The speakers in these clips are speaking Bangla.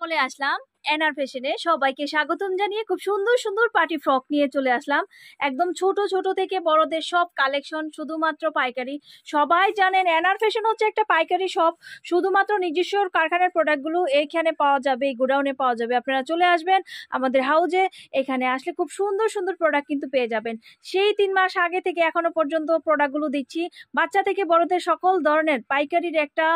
চলে আসলাম এনআর ফ্যাশনে। সবাইকে স্বাগতম জানিয়ে খুব সুন্দর সুন্দর পার্টি ফ্রক নিয়ে চলে আসলাম। একদম ছোট ছোট থেকে বড়দের সব কালেকশন, শুধুমাত্র পাইকারি। সবাই জানেন এনআর ফ্যাশন হচ্ছে একটা পাইকারি শপ। শুধুমাত্র নিজস্ব কারখানার প্রোডাক্টগুলো এইখানে পাওয়া যাবে, এই গোডাউনে পাওয়া যাবে। আপনারা চলে আসবেন আমাদের হাউজে। এখানে আসলে খুব সুন্দর সুন্দর প্রোডাক্ট কিন্তু পেয়ে যাবেন। সেই 3 মাস আগে থেকে এখনো পর্যন্ত প্রোডাক্টগুলো দিচ্ছি। বাচ্চা থেকে বড়দের সকল ধরনের পাইকারির একটা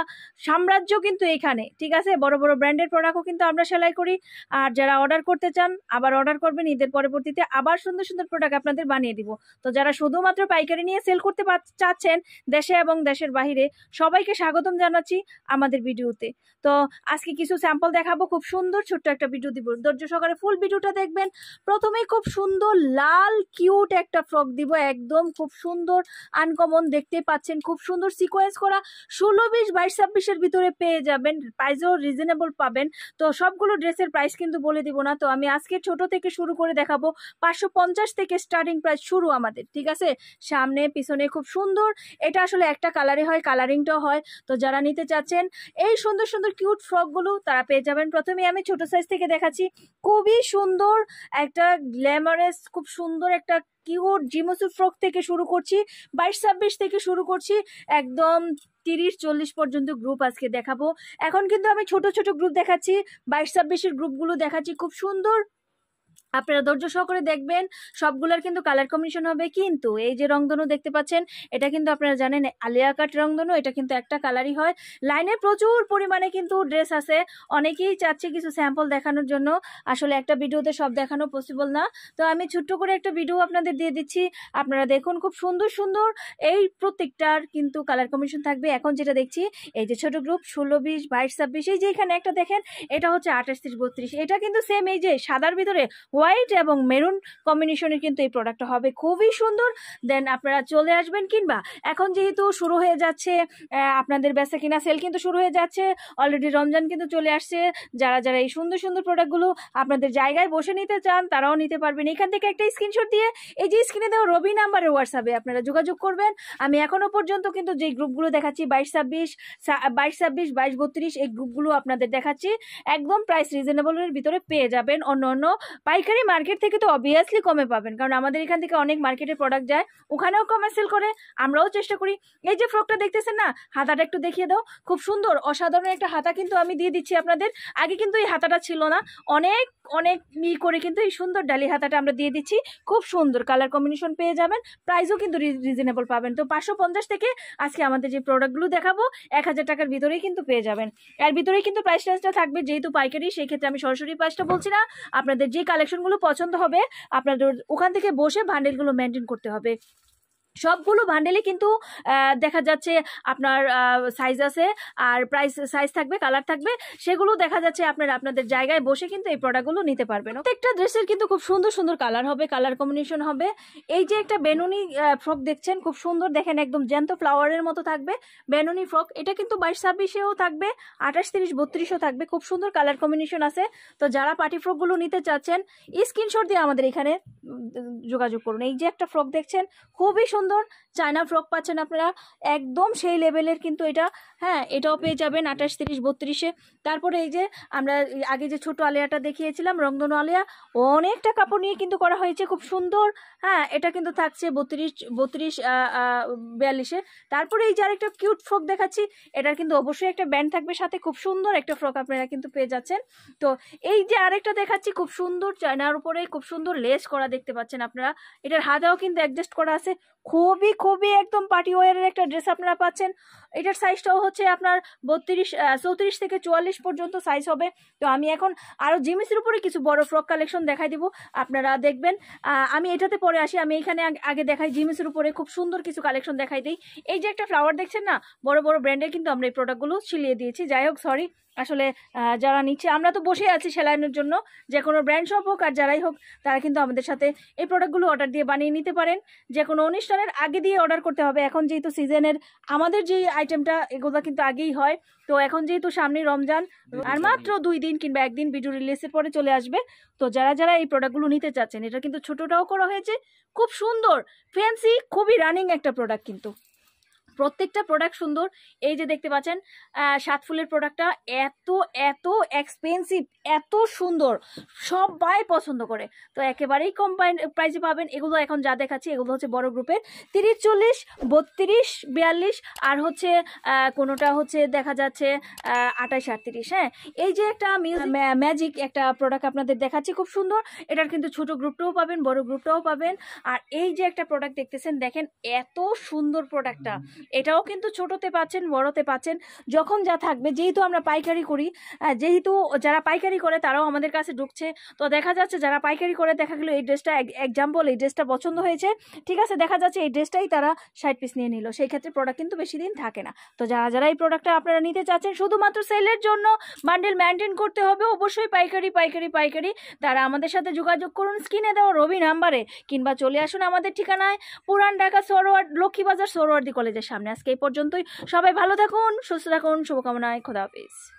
সাম্রাজ্য কিন্তু এখানে, ঠিক আছে। বড় বড় ব্র্যান্ডের প্রোডাক্টও কিন্তু আমরা সেলাই করি। আর যারা অর্ডার করতে চান আবার অর্ডার করবেন, ঈদের পরবর্তীতে আবার সুন্দর সুন্দর প্রোডাক্ট আপনাদের বানিয়ে দিব। তো যারা শুধুমাত্র পাইকারি নিয়ে সেল করতে চাচ্ছেন দেশে এবং দেশের বাহিরে, সবাইকে স্বাগতম জানাচ্ছি আমাদের ভিডিওতে। তো আজকে কিছু স্যাম্পল দেখাবো, খুব সুন্দর ছোট্ট একটা ভিডিও দিব, ধৈর্য সহকারে ফুল ভিডিওটা দেখবেন। প্রথমেই খুব সুন্দর লাল কিউট একটা ফ্রক দিব, একদম খুব সুন্দর আনকমন দেখতে পাচ্ছেন, খুব সুন্দর সিকোয়েন্স করা। 16, 20, 22, 26-এর ভিতরে পেয়ে যাবেন, প্রাইসও রিজনেবল পাবেন। তো সবগুলো ড্রেসের প্রাইস কিন্তু বলে দিব না, তো আমি আজকে ছোট থেকে শুরু করে দেখাবো। 550 থেকে স্টার্টিং প্রাইস শুরু আমাদের, ঠিক আছে। সামনে পিছনে খুব সুন্দর, এটা আসলে একটা কালারে হয়, কালারিংটাও হয়। তো যারা নিতে চাচ্ছেন এই সুন্দর সুন্দর কিউট ফ্রকগুলো তারা পেয়ে যাবেন। প্রথমে আমি ছোট সাইজ থেকে দেখাচ্ছি। খুবই সুন্দর একটা গ্ল্যামারাস, খুব সুন্দর একটা কিউট জিমসু ফ্রক থেকে শুরু করছি, 22-26 থেকে শুরু করছি, একদম 30-40 পর্যন্ত গ্রুপ আজকে দেখাবো। এখন কিন্তু আমি ছোট ছোট গ্রুপ দেখাচ্ছি, 22-26-এর গ্রুপগুলো দেখাচ্ছি, খুব সুন্দর। আপনারা ধৈর্য সহকারে দেখবেন, সবগুলোর কিন্তু কালার কম্বিনেশন হবে। কিন্তু এই যে রংধনু দেখতে পাচ্ছেন, এটা কিন্তু আপনারা জানেন আলিয়া কাট রংধনু, এটা কিন্তু একটা কালারই হয়। লাইনে প্রচুর পরিমাণে কিন্তু ড্রেস আছে, অনেকেই চাচ্ছে কিছু স্যাম্পল দেখানোর জন্য, আসলে একটা ভিডিওতে সব দেখানো পসিবল না। তো আমি ছোট্ট করে একটা ভিডিও আপনাদের দিয়ে দিচ্ছি, আপনারা দেখুন। খুব সুন্দর সুন্দর এই প্রত্যেকটার কিন্তু কালার কম্বিনেশন থাকবে। এখন যেটা দেখছি এই যে ছোট গ্রুপ 16, 20, 22, 26, এই যে এখানে একটা দেখেন, এটা হচ্ছে 28, 30, 32, এটা কিন্তু সেম এই যে সাদার ভিতরে হোয়াইট এবং মেরুন কম্বিনেশনের কিন্তু এই প্রোডাক্টটা হবে, খুবই সুন্দর। দেন আপনারা চলে আসবেন। কিংবা এখন যেহেতু শুরু হয়ে যাচ্ছে আপনাদের বেচা কিনা সেল কিন্তু শুরু হয়ে যাচ্ছে, অলরেডি রমজান কিন্তু চলে আসছে। যারা যারা এই সুন্দর সুন্দর প্রোডাক্টগুলো আপনাদের জায়গায় বসে নিতে চান তারাও নিতে পারবেন। এখান থেকে একটা স্ক্রিনশট দিয়ে এই যে স্ক্রিনে দেওয়া রবি নাম্বারে হোয়াটসঅ্যাপে আপনারা যোগাযোগ করবেন। আমি এখনো পর্যন্ত কিন্তু যে গ্রুপগুলো দেখাচ্ছি 22-26, 22-26, 22-32, এই গ্রুপগুলো আপনাদের দেখাচ্ছি, একদম প্রাইস রিজনেবলের ভিতরে পেয়ে যাবেন। অন্য অন্য পাইকারি মার্কেট থেকে তো অবভিয়াসলি কমে পাবেন, কারণ আমাদের এখান থেকে অনেক মার্কেটের প্রোডাক্ট যায়, ওখানেও কমে সেল করে, আমরাও চেষ্টা করি। এই যে ফ্রকটা দেখতেছেন না, হাতাটা একটু দেখিয়ে দাও, খুব সুন্দর অসাধারণ একটা হাতা কিন্তু আমি দিয়ে দিচ্ছি আপনাদের। আগে কিন্তু এই হাতাটা ছিল না, অনেক অনেক করে কিন্তু এই সুন্দর ডালি হাতাটা আমরা দিয়ে দিচ্ছি। খুব সুন্দর কালার কম্বিনেশন পেয়ে যাবেন, প্রাইসও কিন্তু রিজনেবল পাবেন। তো 550 থেকে আজকে আমাদের যে প্রোডাক্টগুলো দেখাবো 1000 টাকার ভিতরেই কিন্তু পেয়ে যাবেন। এর ভিতরেই কিন্তু প্রাইস রেঞ্জটা থাকবে, যেহেতু পাইকারি সেই ক্ষেত্রে আমি সরাসরি প্রাইসটা বলছি না। আপনাদের যে কালেকশনগুলো পছন্দ হবে আপনাদের ওখান থেকে বসে বান্ডেলগুলো মেনটেন করতে হবে। সবগুলো বান্ডেলে কিন্তু দেখা যাচ্ছে আপনার সাইজ আছে, আর প্রাইস সাইজ থাকবে, কালার থাকবে, সেগুলো দেখা যাচ্ছে আপনারা আপনাদের জায়গায় বসে কিন্তু এই প্রোডাক্টগুলো নিতে পারবেন। প্রত্যেকটা ড্রেসের কিন্তু খুব সুন্দর সুন্দর কালার হবে, কালার কম্বিনেশন হবে। এই যে একটা বেনুনি ফ্রক দেখছেন, খুব সুন্দর, দেখেন একদম জ্যান্ত ফ্লাওয়ারের মতো থাকবে বেনুনি ফ্রক। এটা কিন্তু 22-26-এও থাকবে, 28, 30, 32-ও থাকবে, খুব সুন্দর কালার কম্বিনেশন আছে। তো যারা পার্টি ফ্রকগুলো নিতে চাচ্ছেন স্ক্রিনশট দিয়ে আমাদের এখানে যোগাযোগ করুন। এই যে একটা ফ্রক দেখছেন, খুবই সুন্দর চায়না ফ্রক পাচ্ছেন আপনারা, একদম সেই লেভেলের কিন্তু এটা। হ্যাঁ, এটাও পেয়ে যাবেন 28, 30, 32-এ। তারপরে এই যে আমরা আগে যে ছোট আলিয়াটা দেখিয়েছিলাম রংধনু আলিয়া, অনেকটা কাপড় নিয়ে কিন্তু করা হয়েছে, খুব সুন্দর। হ্যাঁ, এটা কিন্তু থাকছে 32, 42-এ। তারপরে এই যে আরেকটা কিউট ফ্রক দেখাচ্ছি, এটার কিন্তু অবশ্যই একটা ব্যান্ড থাকবে সাথে, খুব সুন্দর একটা ফ্রক আপনারা কিন্তু পেয়ে যাচ্ছেন। তো এই যে আরেকটা দেখাচ্ছি, খুব সুন্দর চায়নার উপরে খুব সুন্দর লেস করা দেখতে পাচ্ছেন আপনারা, এটার হাতাও কিন্তু অ্যাডজাস্ট করা আছে, খুবই খুবই একদম পার্টি ওয়ারের একটা ড্রেস আপনারা পাচ্ছেন। এটার সাইজটাও হচ্ছে আপনার 34 থেকে 44 পর্যন্ত সাইজ হবে। তো আমি এখন আরো জিমিসের উপরে কিছু বড় ফ্রক কালেকশন দেখাই দিব, আপনারা দেখবেন। আমি এটাতে পরে আসি, আমি এখানে আগে দেখাই জিমিসের উপরে খুব সুন্দর কিছু কালেকশন দেখাই দিই। এই যে একটা ফ্লাওয়ার দেখছেন না, বড় বড় ব্র্যান্ডের কিন্তু আমরা এই প্রোডাক্টগুলো ছিলিয়ে দিয়েছি। যাই হোক, সরি, আসলে যারা নিচ্ছে আমরা তো বসে আছি সেলাইনের জন্য, যে কোনো ব্র্যান্ড শপ হোক আর যারাই হোক, তারা কিন্তু আমাদের সাথে এই প্রোডাক্টগুলো অর্ডার দিয়ে বানিয়ে নিতে পারেন। যে কোনো অনুষ্ঠানের আগে দিয়ে অর্ডার করতে হবে, এখন যেহেতু সিজনের আমাদের যে আইটেমটা এগুলো কিন্তু আগেই হয়। তো এখন যেহেতু সামনে রমজান, আর মাত্র 2 দিন কিংবা 1 দিন ভিডিও রিলিজের পরে চলে আসবে। তো যারা যারা এই প্রোডাক্টগুলো নিতে চাচ্ছেন, এটা কিন্তু ছোটটাও করা হয়েছে, খুব সুন্দর ফ্যান্সি, খুবই রানিং একটা প্রোডাক্ট কিন্তু। প্রত্যেকটা প্রোডাক্ট সুন্দর। এই যে দেখতে পাচ্ছেন 7 ফুলের প্রোডাক্টটা এত এত এক্সপেন্সিভ, এত সুন্দর, সবাই পছন্দ করে। তো একেবারেই কম প্রাইসে পাবেন। এগুলো এখন যা দেখাচ্ছি এগুলো হচ্ছে বড় গ্রুপের 30, 40, 32, 42, আর হচ্ছে কোনোটা হচ্ছে দেখা যাচ্ছে 28, 38। হ্যাঁ, এই যে একটা ম্যাজিক একটা প্রোডাক্ট আপনাদের দেখাচ্ছি, খুব সুন্দর। এটার কিন্তু ছোট গ্রুপটাও পাবেন, বড় গ্রুপটাও পাবেন। আর এই যে একটা প্রোডাক্ট দেখতেছেন, দেখেন এত সুন্দর প্রোডাক্টটা, এটাও কিন্তু ছোটতে পাচ্ছেন, বড়তে পাচ্ছেন, যখন যা থাকবে। যেহেতু আমরা পাইকারি করি, যেহেতু যারা পাইকারি করে তারাও আমাদের কাছে ঢুকছে, তো দেখা যাচ্ছে যারা পাইকারি করে দেখা গেলো এই ড্রেসটা এক্সাম্পল, এই ড্রেসটা পছন্দ হয়েছে, ঠিক আছে, দেখা যাচ্ছে এই ড্রেসটাই তারা 60 পিস নিয়ে নিল, সেই ক্ষেত্রে প্রোডাক্ট কিন্তু বেশি দিন থাকে না। তো যারা যারা এই প্রোডাক্টটা আপনারা নিতে চাচ্ছেন শুধুমাত্র সেলের জন্য, বান্ডেল মেনটেন করতে হবে অবশ্যই পাইকারি পাইকারি পাইকারি, তারা আমাদের সাথে যোগাযোগ করুন স্ক্রিনে দেওয়া রবি নাম্বারে, কিংবা চলে আসুন আমাদের ঠিকানায় পুরান ঢাকা সরোয়ার্ড, লক্ষ্মীবাজার সরোয়ার্দী কলেজের সামনে। আজকে এই পর্যন্তই, সবাই ভালো থাকুন, সুস্থ থাকুন, শুভকামনায়, খোদা হাফেজ।